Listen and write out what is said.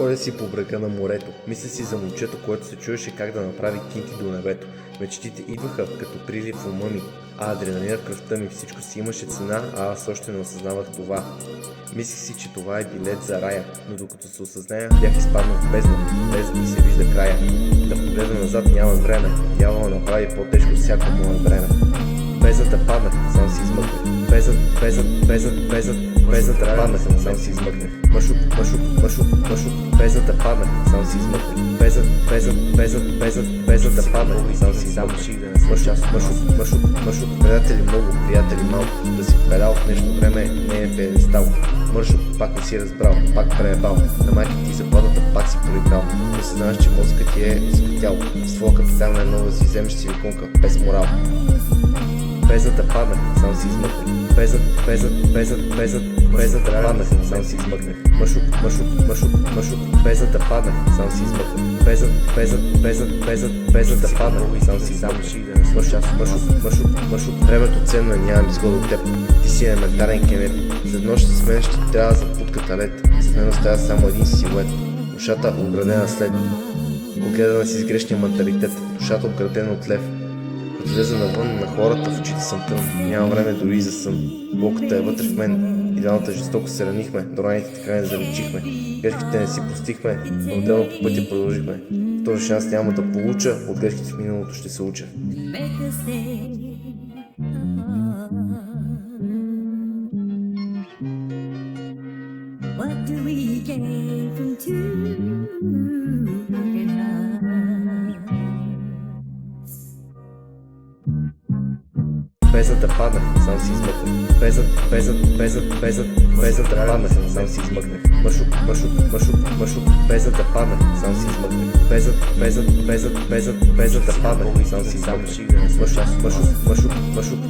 Ходя си по брега на морето, мисля си за момчето, което се чуеше как да направи кинти до небето. Мечтите идваха като прилив в ума ми, а адреналинът в кръвта ми, всичко си имаше цена, а аз още не осъзнавах това. Мислих си, че това е билет за рая, но докато се осъзная, бях изпаднал в бездна, без да се вижда края. Да погледна назад няма време, дявола направи по-тежко всяко мое време. Бездната паднах, сам си измъкнах. Бездната паднах, сам си измъкнах. Мършук, бездната паднах, сам си измъкнах. Бездната паднах, сам си измъкнах. Мършук, приятели много, приятели малко. Да си предал в нещо време не е педестал. Мършук, пак не си разбрал, пак преебал. На майка ти западата пак си проиграл. Да се знаеш, че мозъкът ти е скотял. С твоя капитан на едно да си вземеш силиконка без морал. Бездната паднах, сам си измъкнах. Бездната паднах, сам си измъкнах. Мършук, бездната паднах, сам си измъкнах. Бездната паднах, сам си измъкнах. Мършук, времето ценно е, нямам изгода от теб. Ти си елементарен кенеп. За нощ с мен ще трябва за путката лед. За мен остава само един силует. Душата оградена след. Огледана си с грешния менталитет. Душата обградена от лев. Като излеза навън на хората, в очите съм тъм. Нямам време дори и за сън. Болката е вътре в мен. Идеалната жестоко се ранихме, до раните така не заличихме. Грешките не си постихме, но отделно по пътя продължихме. Втори шанс няма да получа, от грешките в миналото ще се уча. Бездната паднах, сам си измъкнах. Бездната паднах, сам си измъкнах. Мършук, бездната паднах, сам си измъкнах. Бездната паднах, сам си измъкнах. Мършук.